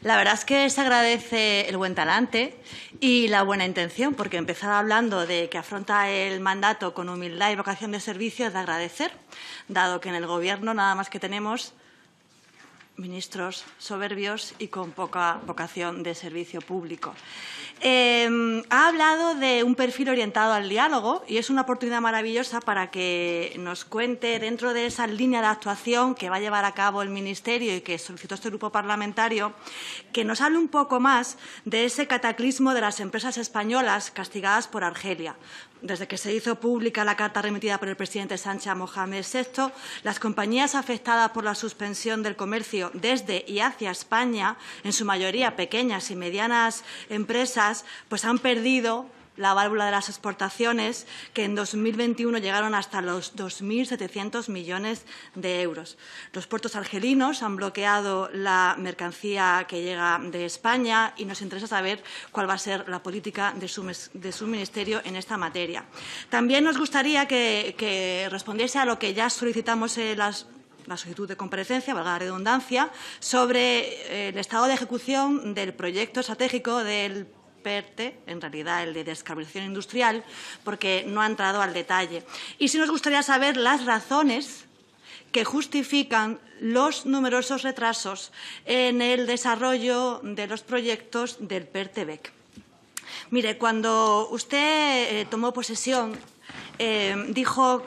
La verdad es que se agradece el buen talante y la buena intención, porque empezar hablando de que afronta el mandato con humildad y vocación de servicio es de agradecer, dado que en el Gobierno nada más que tenemos ministros soberbios y con poca vocación de servicio público. Ha hablado de un perfil orientado al diálogo y es una oportunidad maravillosa para que nos cuente, dentro de esa línea de actuación que va a llevar a cabo el Ministerio y que solicitó este grupo parlamentario, que nos hable un poco más de ese cataclismo de las empresas españolas castigadas por Argelia. Desde que se hizo pública la carta remitida por el presidente Sánchez a Mohamed VI, las compañías afectadas por la suspensión del comercio desde y hacia España, en su mayoría pequeñas y medianas empresas, pues han perdido la válvula de las exportaciones, que en 2021 llegaron hasta los 2.700 millones de euros. Los puertos argelinos han bloqueado la mercancía que llega de España y nos interesa saber cuál va a ser la política de su ministerio en esta materia. También nos gustaría que respondiese a lo que ya solicitamos la solicitud de comparecencia, valga la redundancia, sobre el estado de ejecución del proyecto estratégico del PERTE, en realidad el de descarbonización industrial, porque no ha entrado al detalle. Y sí nos gustaría saber las razones que justifican los numerosos retrasos en el desarrollo de los proyectos del PERTE-BEC. Mire, cuando usted tomó posesión, dijo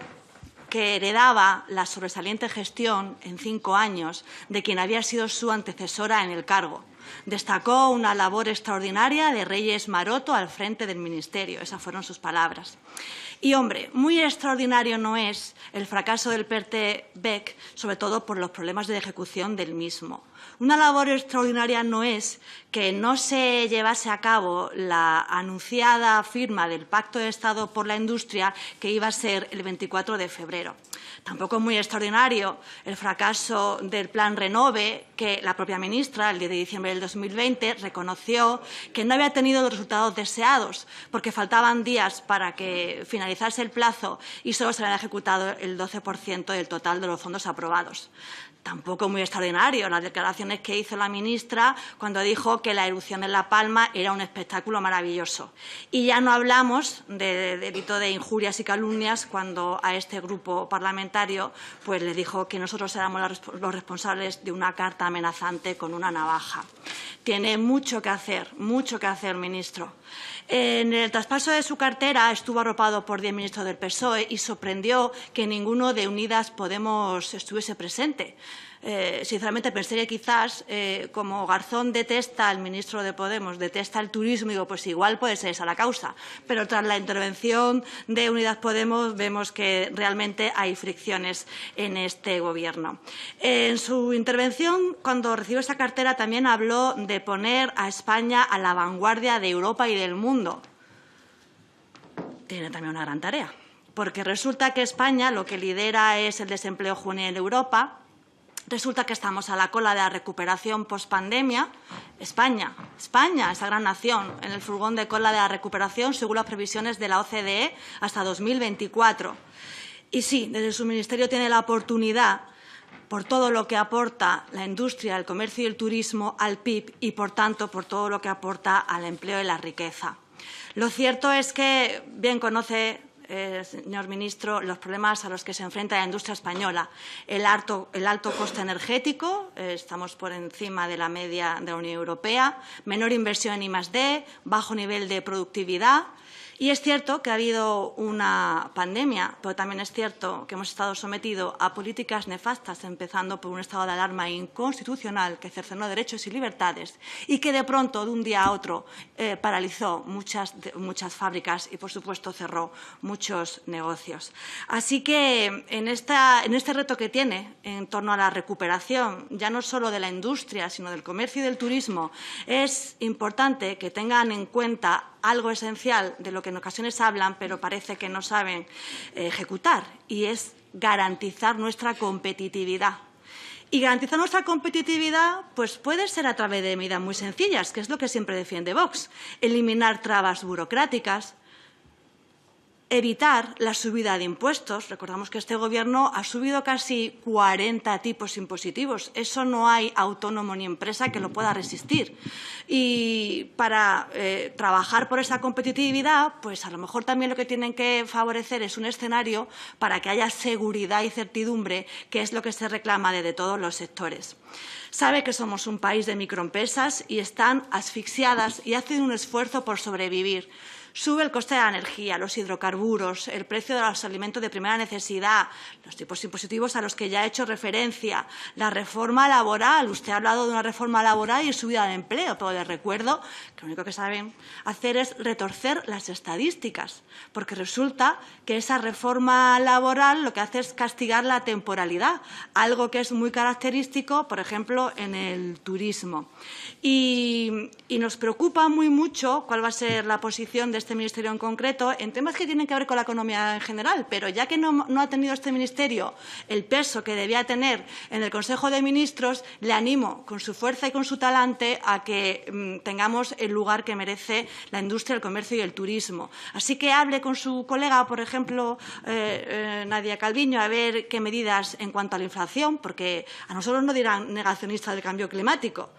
que heredaba la sobresaliente gestión en 5 años de quien había sido su antecesora en el cargo. Destacó una labor extraordinaria de Reyes Maroto al frente del Ministerio. Esas fueron sus palabras. Y, hombre, muy extraordinario no es el fracaso del PERTE-BEC, sobre todo por los problemas de ejecución del mismo. Una labor extraordinaria no es que no se llevase a cabo la anunciada firma del Pacto de Estado por la Industria, que iba a ser el 24 de febrero. Tampoco es muy extraordinario el fracaso del Plan Renove, que la propia ministra, el 10 de diciembre del 2020, reconoció que no había tenido los resultados deseados, porque faltaban días para que finalizase el plazo y solo se había ejecutado el 12% del total de los fondos aprobados. Tampoco muy extraordinario las declaraciones que hizo la ministra cuando dijo que la erupción en La Palma era un espectáculo maravilloso. Y ya no hablamos de delito de injurias y calumnias cuando a este grupo parlamentario pues le dijo que nosotros éramos los responsables de una carta amenazante con una navaja. Tiene mucho que hacer, ministro. En el traspaso de su cartera estuvo arropado por 10 ministros del PSOE y sorprendió que ninguno de Unidas Podemos estuviese presente. Sinceramente pensé que quizás, como Garzón detesta al ministro de Podemos, detesta el turismo, digo, pues igual puede ser esa la causa. Pero tras la intervención de Unidas Podemos vemos que realmente hay fricciones en este Gobierno. En su intervención, cuando recibió esa cartera, también habló de poner a España a la vanguardia de Europa y del mundo. Tiene también una gran tarea, porque resulta que España lo que lidera es el desempleo juvenil en Europa. Resulta que estamos a la cola de la recuperación pospandemia. España, esa gran nación, en el furgón de cola de la recuperación, según las previsiones de la OCDE, hasta 2024. Y sí, desde su ministerio tiene la oportunidad, por todo lo que aporta la industria, el comercio y el turismo al PIB y, por tanto, por todo lo que aporta al empleo y la riqueza. Lo cierto es que bien conoce, señor ministro, los problemas a los que se enfrenta la industria española. El alto coste energético, estamos por encima de la media de la Unión Europea, menor inversión en I+D, bajo nivel de productividad. Y es cierto que ha habido una pandemia, pero también es cierto que hemos estado sometidos a políticas nefastas, empezando por un estado de alarma inconstitucional que cercenó derechos y libertades y que de pronto, de un día a otro, paralizó muchas fábricas y, por supuesto, cerró muchos negocios. Así que en este reto que tiene en torno a la recuperación, ya no solo de la industria, sino del comercio y del turismo, es importante que tengan en cuenta algo esencial de lo que en ocasiones hablan, pero parece que no saben ejecutar, y es garantizar nuestra competitividad. Y garantizar nuestra competitividad pues puede ser a través de medidas muy sencillas, que es lo que siempre defiende Vox. Eliminar trabas burocráticas, Evitar la subida de impuestos. Recordamos que este Gobierno ha subido casi 40 tipos impositivos. Eso no hay autónomo ni empresa que lo pueda resistir. Y para trabajar por esa competitividad, pues a lo mejor también lo que tienen que favorecer es un escenario para que haya seguridad y certidumbre, que es lo que se reclama desde todos los sectores. Sabe que somos un país de microempresas y están asfixiadas y hacen un esfuerzo por sobrevivir. Sube el coste de la energía, los hidrocarburos, el precio de los alimentos de primera necesidad, los tipos impositivos a los que ya he hecho referencia, la reforma laboral. Usted ha hablado de una reforma laboral y subida de empleo, pero les recuerdo que lo único que saben hacer es retorcer las estadísticas, porque resulta que esa reforma laboral lo que hace es castigar la temporalidad, algo que es muy característico, por ejemplo, en el turismo. Y nos preocupa muy mucho cuál va a ser la posición de este Ministerio en concreto en temas que tienen que ver con la economía en general, pero ya que no ha tenido este Ministerio el peso que debía tener en el Consejo de Ministros, le animo con su fuerza y con su talante a que tengamos el lugar que merece la industria, el comercio y el turismo. Así que hable con su colega, por ejemplo, Nadia Calviño, a ver qué medidas en cuanto a la inflación, porque a nosotros no dirán negacionistas del cambio climático,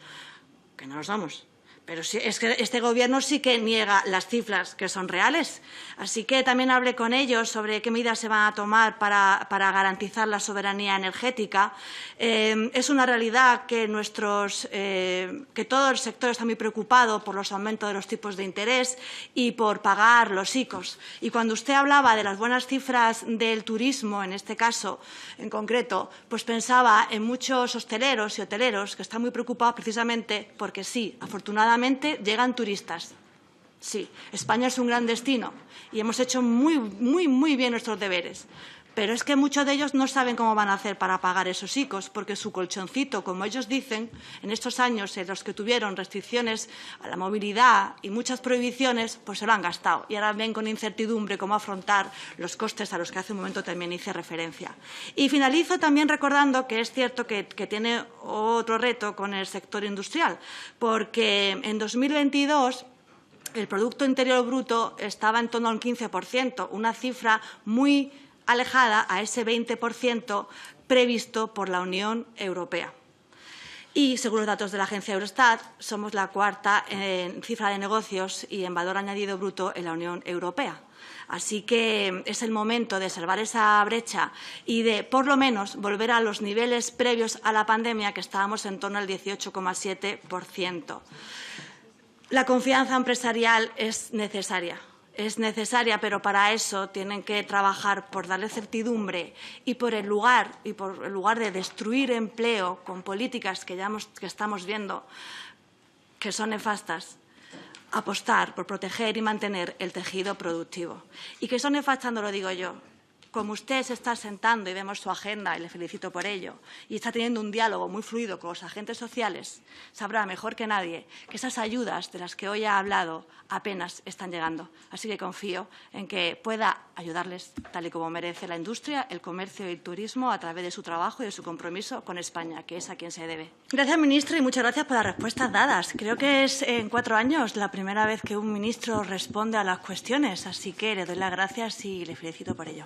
que no lo somos. Pero sí, es que este Gobierno sí que niega las cifras que son reales. Así que también hable con ellos sobre qué medidas se van a tomar para garantizar la soberanía energética. Es una realidad que que todo el sector está muy preocupado por los aumentos de los tipos de interés y por pagar los ICOs. Y cuando usted hablaba de las buenas cifras del turismo, en este caso en concreto, pues pensaba en muchos hosteleros y hoteleros que están muy preocupados precisamente porque sí, afortunadamente, llegan turistas. Sí, España es un gran destino y hemos hecho muy bien nuestros deberes. Pero es que muchos de ellos no saben cómo van a hacer para pagar esos ICOs, porque su colchoncito, como ellos dicen, en estos años en los que tuvieron restricciones a la movilidad y muchas prohibiciones, pues se lo han gastado. Y ahora ven con incertidumbre cómo afrontar los costes a los que hace un momento también hice referencia. Y finalizo también recordando que es cierto que tiene otro reto con el sector industrial, porque en 2022 el Producto Interior Bruto estaba en torno al 15%, una cifra muy alejada a ese 20% previsto por la Unión Europea. Y, según los datos de la agencia Eurostat, somos la cuarta en cifra de negocios y en valor añadido bruto en la Unión Europea. Así que es el momento de salvar esa brecha y de, por lo menos, volver a los niveles previos a la pandemia, que estábamos en torno al 18,7%. La confianza empresarial es necesaria. Pero para eso tienen que trabajar por darle certidumbre y por el lugar de destruir empleo con políticas que estamos viendo que son nefastas, apostar por proteger y mantener el tejido productivo. Y que son nefastas no lo digo yo. Como usted se está sentando y vemos su agenda, y le felicito por ello, y está teniendo un diálogo muy fluido con los agentes sociales, sabrá mejor que nadie que esas ayudas de las que hoy ha hablado apenas están llegando. Así que confío en que pueda ayudarles tal y como merece la industria, el comercio y el turismo a través de su trabajo y de su compromiso con España, que es a quien se debe. Gracias, ministro, y muchas gracias por las respuestas dadas. Creo que es en 4 años la primera vez que un ministro responde a las cuestiones, así que le doy las gracias y le felicito por ello.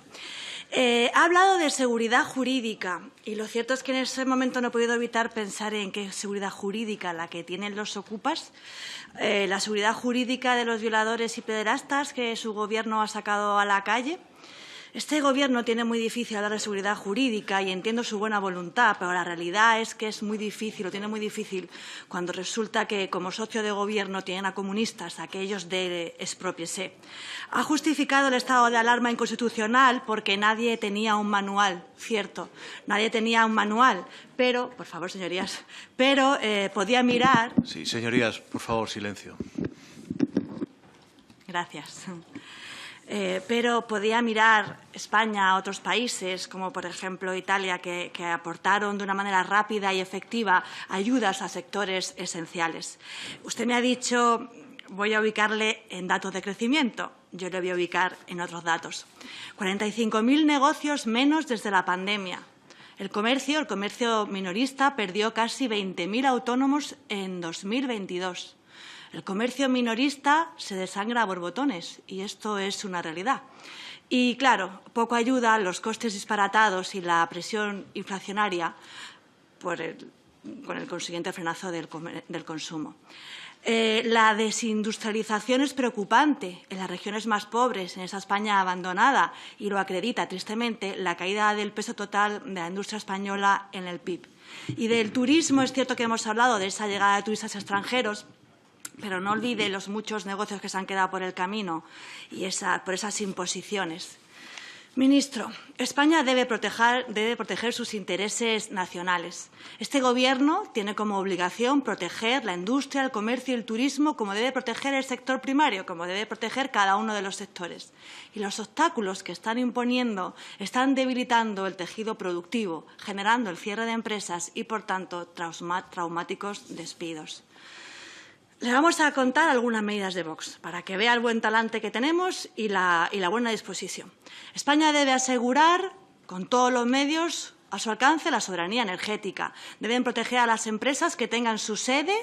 Ha hablado de seguridad jurídica y lo cierto es que en ese momento no he podido evitar pensar en qué seguridad jurídica la que tienen los ocupas, la seguridad jurídica de los violadores y pederastas que su Gobierno ha sacado a la calle. Este Gobierno tiene muy difícil hablar de seguridad jurídica y entiendo su buena voluntad, pero la realidad es que es muy difícil, lo tiene muy difícil, cuando resulta que como socio de Gobierno tienen a comunistas, aquellos de expropiese. Ha justificado el estado de alarma inconstitucional porque nadie tenía un manual, cierto, nadie tenía un manual, pero, por favor, señorías, pero podía mirar. Sí, señorías, por favor, silencio. Gracias. Pero podía mirar España a otros países, como por ejemplo Italia, que aportaron de una manera rápida y efectiva ayudas a sectores esenciales. Usted me ha dicho, voy a ubicarle en datos de crecimiento, yo le voy a ubicar en otros datos. 45.000 negocios menos desde la pandemia. El comercio minorista perdió casi 20.000 autónomos en 2022. El comercio minorista se desangra a borbotones y esto es una realidad. Y, claro, poco ayuda los costes disparatados y la presión inflacionaria con el consiguiente frenazo del consumo. La desindustrialización es preocupante en las regiones más pobres, en esa España abandonada, y lo acredita tristemente la caída del peso total de la industria española en el PIB. Y del turismo, es cierto que hemos hablado de esa llegada de turistas extranjeros, pero no olvide los muchos negocios que se han quedado por el camino y por esas imposiciones. Ministro, España debe proteger sus intereses nacionales. Este Gobierno tiene como obligación proteger la industria, el comercio y el turismo, como debe proteger el sector primario, como debe proteger cada uno de los sectores. Y los obstáculos que están imponiendo están debilitando el tejido productivo, generando el cierre de empresas y, por tanto, traumáticos despidos. Le vamos a contar algunas medidas de Vox para que vea el buen talante que tenemos y la buena disposición. España debe asegurar, con todos los medios a su alcance, la soberanía energética. Deben proteger a las empresas que tengan su sede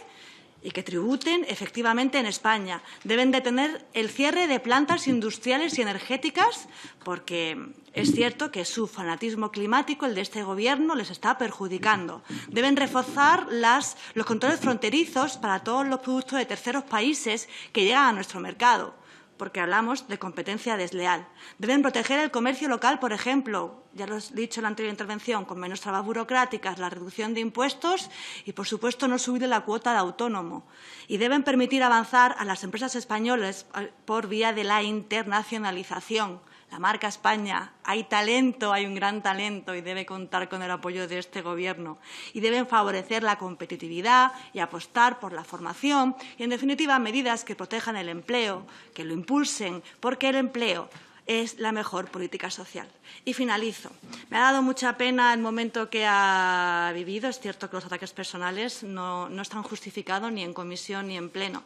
y que tributen efectivamente en España. Deben detener el cierre de plantas industriales y energéticas porque es cierto que su fanatismo climático, el de este Gobierno, les está perjudicando. Deben reforzar los controles fronterizos para todos los productos de terceros países que llegan a nuestro mercado, porque hablamos de competencia desleal. Deben proteger el comercio local, por ejemplo, ya lo he dicho en la anterior intervención, con menos trabas burocráticas, la reducción de impuestos y, por supuesto, no subir la cuota de autónomo. Y deben permitir avanzar a las empresas españolas por vía de la internacionalización. La marca España, hay talento, hay un gran talento y debe contar con el apoyo de este Gobierno. Y deben favorecer la competitividad y apostar por la formación y, en definitiva, medidas que protejan el empleo, que lo impulsen, porque el empleo es la mejor política social. Y finalizo. Me ha dado mucha pena el momento que ha vivido. Es cierto que los ataques personales no están justificados ni en comisión ni en pleno,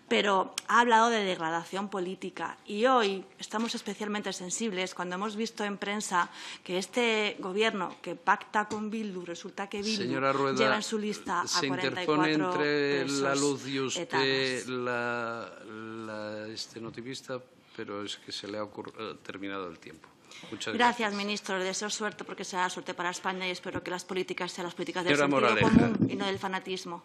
pero ha hablado de degradación política. Y hoy estamos especialmente sensibles cuando hemos visto en prensa que este Gobierno que pacta con Bildu, resulta que Bildu Rueda, lleva en su lista a 44 se interpone entre presos la luz y usted etanos. la notivista, pero es que se le ha terminado el tiempo. Muchas Gracias, ministro. Le deseo suerte porque será suerte para España y espero que las políticas sean las políticas del Señora sentido Moraleja. común y no del fanatismo.